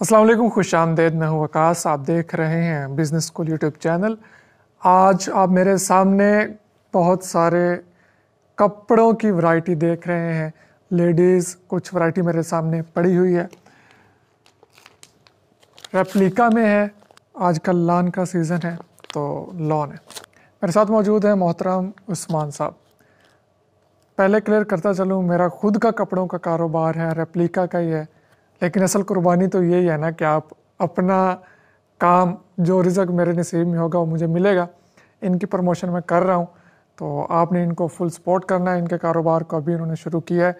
अस्सलाम वालेकुम, खुश आमदेद। मैं हूँ वकास, आप देख रहे हैं बिज़नेस स्कूल यूट्यूब चैनल। आज आप मेरे सामने बहुत सारे कपड़ों की वैरायटी देख रहे हैं। लेडीज़ कुछ वैरायटी मेरे सामने पड़ी हुई है, रेप्लिका में है। आजकल लॉन का सीज़न है तो लॉन है। मेरे साथ मौजूद है मोहतरम उस्मान साहब। पहले क्लियर करता चलूँ, मेरा खुद का कपड़ों का कारोबार है, रेप्लिका का ही है, लेकिन असल कुर्बानी तो यही है ना कि आप अपना काम, जो रिज़्क मेरे नसीब में होगा वो मुझे मिलेगा। इनकी प्रमोशन मैं कर रहा हूँ तो आपने इनको फुल सपोर्ट करना है। इनके कारोबार को अभी इन्होंने शुरू किया है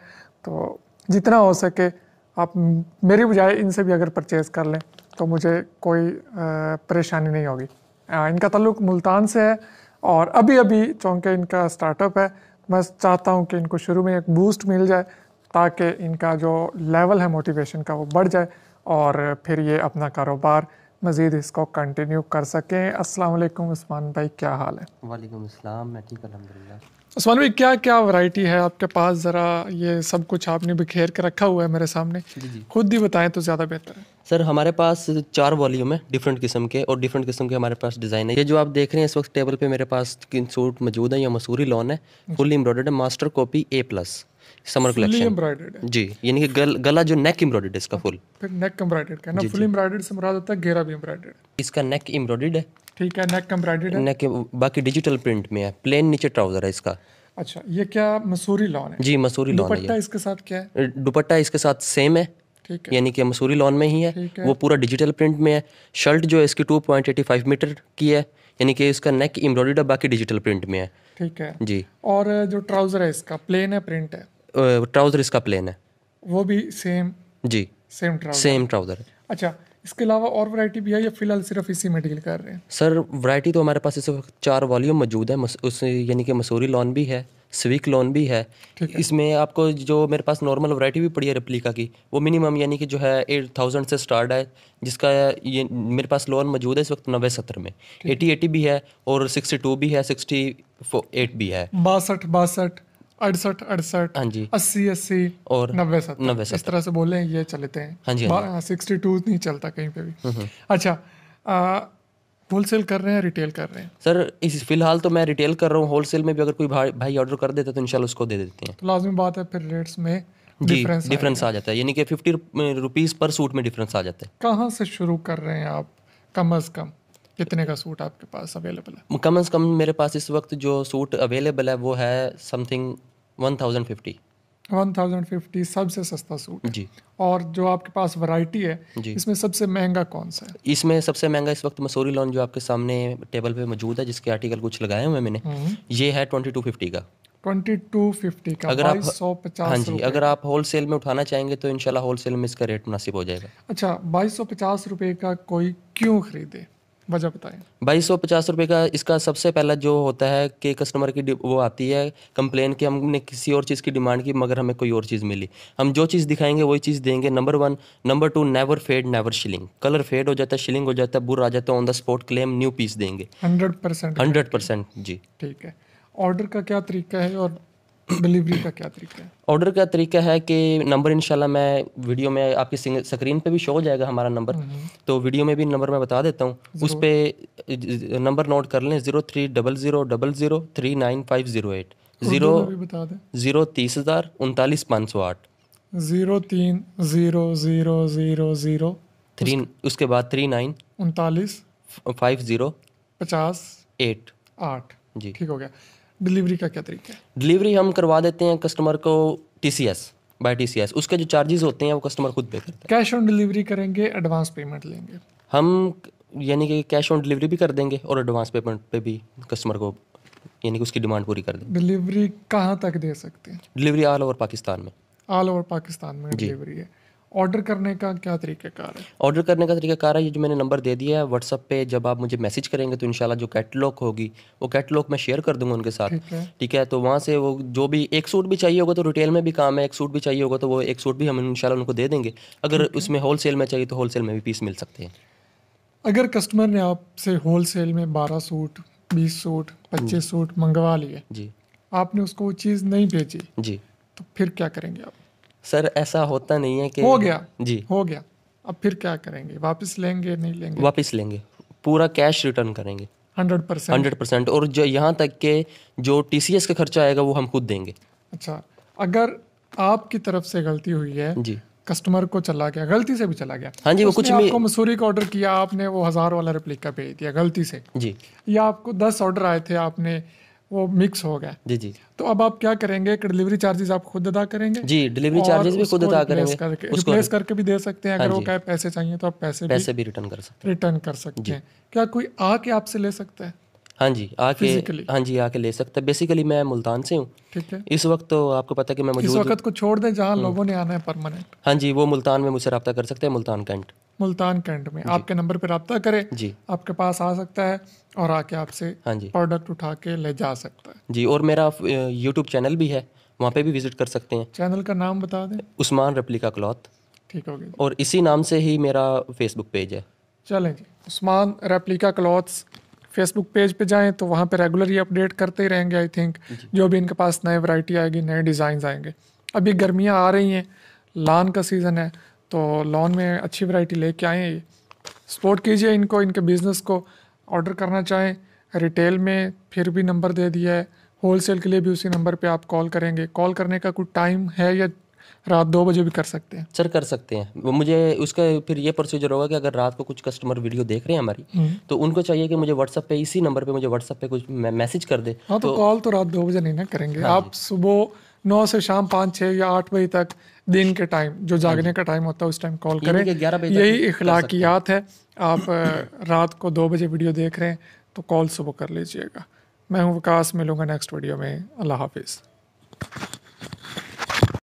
तो जितना हो सके आप मेरी बजाय इनसे भी अगर परचेज़ कर लें तो मुझे कोई परेशानी नहीं होगी। इनका ताल्लुक़ मुल्तान से है और अभी अभी चूँकि इनका स्टार्टअप है, मैं चाहता हूँ कि इनको शुरू में एक बूस्ट मिल जाए ताकि इनका जो लेवल है मोटिवेशन का वो बढ़ जाए और फिर ये अपना कारोबार मज़ीद इसको कंटिन्यू कर सकें। अस्सलाम वालेकुम उस्मान भाई, क्या हाल है? वालेकुम अस्सलाम। मैं ठीक अल्हम्दुलिल्लाह। उस्मान भाई, क्या क्या वैरायटी है आपके पास? ज़रा ये सब कुछ आपने बिखेर के रखा हुआ है मेरे सामने, जी खुद ही बताएं तो ज़्यादा बेहतर है। सर, हमारे पास 4 वॉल्यूम है डिफरेंट किस्म के, और डिफरेंट किस्म के हमारे पास डिज़ाइन है। ये जो आप देख रहे हैं इस वक्त टेबल पे मेरे पास 3 सूट मौजूद है। ये मसूरी लॉन है, फुल एम्ब्रॉयडर्ड है, master copy A+ summer fully collection. Embroidered है? जी, यानी कि गला जो नेक एम्ब्रॉयडर्ड है इसका फुल। फिर नेक एम्ब्रॉयडर्ड का है ना? जी फुल जी, एम्ब्रॉयडर्ड से मुराद होता है घेरा भी एम्ब्रॉयडर्ड? इसका नेक एम्ब्रॉयडर्ड है। ठीक है, नेक एम्ब्रॉयडर्ड है। नेक बाकी डिजिटल प्रिंट में है, प्लेन नीचे ट्राउज़र है इसका। अच्छा, ये क्या मसूरी लॉन है? जी, मसूरी लॉन है दुपट्टा ये। इसके साथ क्या है? दुपट्टा इसके साथ सेम है, ठीक है। यानी कि मसूरी लॉन में ही है। ठीक है। वो पूरा डिजिटल प्रिंट में है। शर्ट जो है इसकी 2.85 मीटर की है, यानी कि इसका नेक एम्ब्रॉयडर्ड है, बाकी डिजिटल प्रिंट में है। ठीक है। जी। और जो ट्राउज़र है इसका प्लेन है, प्रिंट है? ट्राउज़र इसका प्लेन है। वो भी सेम? जी, सेम ट्राउज़र सेम है? ट्राउज़र है। अच्छा, इसके अलावा और वैरायटी भी है या फिलहाल सिर्फ इसी में डील कर रहे हैं? सर, वैरायटी तो हमारे पास इस वक्त 4 वॉल्यूम मौजूद है। उस यानी कि मसूरी लॉन भी है, स्विक लॉन भी है। ठीक है। इसमें आपको जो मेरे पास नॉर्मल वैरायटी भी पड़ी है रेप्लिका की, वो मिनिमम यानी कि जो है 8000 से स्टार्ट है, जिसका ये मेरे पास लोन मौजूद है इस वक्त 90-70 में। 80 भी है और 62 भी है, 68 भी है। 62 68 68 हाँ जी। 80 80 और 90 70 इस 90-70। तरह से बोलें, ये चलते हैं। हाँ जी, हाँ जी। 62 नहीं चलता कहीं पे भी। अच्छा, होलसेल कर रहे हैं, रिटेल कर रहे हैं? सर, इस फिलहाल तो मैं रिटेल कर रहा हूँ। होलसेल में भी अगर कोई भाई ऑर्डर कर देता है तो इंशाल्लाह उसको दे देते हैं। तो लाजमी बात है फिर रेट्स में जी, डिफरेंस डिफरेंस आएगा। आ जाता है, यानी कि 50 रुपीज़ पर सूट में डिफरेंस आ जाता है। कहाँ से शुरू कर रहे हैं आप? कम अज़ कम कितने का सूट आपके पास अवेलेबल है? कम से कम मेरे पास इस वक्त जो सूट अवेलेबल है वो है समथिंग 1050। 1050 सबसे सस्ता सूट है। जी और जो आपके पास वैरायटी है, जी। इसमें सबसे महंगा कौन सा है? इसमें सबसे महंगा इस वक्त मसूरी लॉन जो आपके सामने टेबल पे मौजूद है, जिसके आर्टिकल कुछ लगाए हुए हैं मैंने, ये है 2250 का। 2250 का, अगर आप 2250 हाँ जी, रुपये अगर का। आप होलसेल में उठाना चाहेंगे तो इंशाल्लाह होलसेल में इसका रेट मुनासिब हो जाएगा। अच्छा, 2250 रुपये का कोई क्यों खरीदे, वजह बताएं। 2250 का इसका सबसे पहला जो होता है कि कस्टमर की वो आती है कंप्लेन कि हमने किसी और चीज़ की डिमांड की मगर हमें कोई और चीज़ मिली। हम जो चीज़ दिखाएंगे वही चीज़ देंगे, number 1। Number 2, never fade never shilling. Colour fade हो जाता है, शिलिंग हो जाता है, बुर आ जाता है, on the spot claim, new piece देंगे 100% 100%। जी। ठीक है। ऑर्डर का क्या तरीका है और डिलीवरी का क्या तरीका है? ऑर्डर का तरीका है कि नंबर इंशाल्लाह मैं वीडियो में आपकी स्क्रीन पे भी शो हो जाएगा हमारा नंबर, तो वीडियो में भी नंबर मैं बता देता हूँ। उस पर नंबर नोट कर लें, 030000395508। उर्दू में भी बता दें। 030,039,508। 030000 3 उसके बाद 39 39 50 50 8। 8। जी। ठीक हो गया। डिलीवरी का क्या तरीका है? डिलीवरी हम करवा देते हैं कस्टमर को TCS, बाय TCS। उसके जो चार्जेस होते हैं वो कस्टमर खुद पे करता है। कैश ऑन डिलीवरी करेंगे, एडवांस पेमेंट लेंगे? हम यानी कि कैश ऑन डिलीवरी भी कर देंगे और एडवांस पेमेंट पे भी कस्टमर को यानी कि उसकी डिमांड पूरी कर देंगे। डिलीवरी कहाँ तक दे सकते हैं? डिलीवरी ऑल ओवर पाकिस्तान में। ऑल ओवर पाकिस्तान में जी। डिलीवरी है। ऑर्डर करने का क्या तरीकाकार है? ऑर्डर करने का तरीकाकार है, ये जो मैंने नंबर दे दिया है व्हाट्सअप पे, जब आप मुझे मैसेज करेंगे तो इंशाल्लाह जो कैटलॉग होगी वो कैटलॉग मैं शेयर कर दूंगा उनके साथ। ठीक है। ठीक है, तो वहाँ से वो जो भी एक सूट भी चाहिए होगा तो रिटेल में भी काम है, एक सूट भी चाहिए होगा तो वो एक सूट भी हम इंशाल्लाह उनको दे देंगे। अगर उसमें होलसेल में चाहिए तो होलसेल में भी पीस मिल सकते हैं। अगर कस्टमर ने आपसे होलसेल में 12 सूट 20 सूट 25 सूट मंगवा लिए, जी आपने उसको वो चीज़ नहीं भेजी, जी। तो फिर क्या करेंगे आप? सर, ऐसा होता नहीं है कि हो गया, जी हो गया, अब फिर क्या करेंगे, वापस लेंगे नहीं लेंगे? वापस लेंगे, पूरा कैश रिटर्न करेंगे 100%? 100%। और जो यहाँ तक के जो TCS का खर्चा आएगा वो हम खुद देंगे। अच्छा, अगर आपकी तरफ से गलती हुई है, जी कस्टमर को चला गया, गलती से भी चला गया, हाँ जी, वो उसने कुछ भी आपको मसूरी का ऑर्डर किया, आपने वो 1000 वाला रेप्लिका भेज दिया गलती से, जी या आपको 10 ऑर्डर आए थे, आपने वो मिक्स हो गया, जी जी तो अब आप क्या करेंगे कि डिलीवरी चार्जेस आप खुद अदा करेंगे? जी, डिलीवरी चार्जेस भी खुद अदा करेंगे, उसको रिप्लेस करके भी दे सकते हैं, अगर हाँ वो जी। कहे पैसे चाहिए तो आप पैसे भी रिटर्न कर सकते रिटर्न कर सकते हैं। क्या कोई आके आपसे ले सकता है? हैं। हाँ जी आके, Physically? हाँ जी आके ले सकते हैं। बेसिकली मैं मुल्तान से हूँ ठीक है, इस वक्त, तो आपको पता है कि मैं इस मौजूद हूँ। वक्त को छोड़ दें जहाँ लोगों ने आना है परमानेंट, हाँ जी, वो मुल्तान में मुझसे रब्ता कर सकते हैं, मुल्तान कैंट। मुल्तान कैंट में आपके नंबर पे रब्ता करे, जी आपके पास आ सकता है और आके आपसे हाँ जी प्रोडक्ट उठा के ले जा सकता है। जी। और मेरा यूट्यूब चैनल भी है, वहाँ पे भी विजिट कर सकते हैं, चैनल का नाम बता दें। उस्मान रेप्लिका क्लॉथ, ठीक हो गया जी। और इसी नाम से ही मेरा फेसबुक पेज है। चलें जी, Usman replica clothes Facebook page पे जाएं तो वहाँ पे रेगुलर ही अपडेट करते ही रहेंगे। आई थिंक जो भी इनके पास नए वैरायटी आएगी, नए डिज़ाइन आएंगे। अभी गर्मियाँ आ रही हैं, लॉन का सीज़न है, तो लॉन में अच्छी वैरायटी लेके आए हैं। सपोर्ट कीजिए इनको, इनके बिज़नेस को। ऑर्डर करना चाहें रिटेल में फिर भी नंबर दे दिया है, होलसेल के लिए भी उसी नंबर पे आप कॉल करेंगे। कॉल करने का कोई टाइम है या रात 2 बजे भी कर सकते हैं? सर कर सकते हैं वो, मुझे उसका फिर ये प्रोसीजर होगा कि अगर रात को कुछ कस्टमर वीडियो देख रहे हैं हमारी, तो उनको चाहिए कि मुझे व्हाट्सएप पे, इसी नंबर पे मुझे व्हाट्सएप पे कुछ मैसेज कर दे। हाँ, तो कॉल तो रात 2 बजे नहीं ना करेंगे आप, सुबह 9 से शाम 5, 6 या 8 बजे तक, दिन के टाइम जो जागने का टाइम होता है उस टाइम कॉल करें। 11 बजे तक यही इखलाकियात है। आप रात को 2 बजे वीडियो देख रहे हैं तो कॉल सुबह कर लीजिएगा। मैं हूँ विकास, मिलूंगा नेक्स्ट वीडियो में। अल्लाह हाफिज़।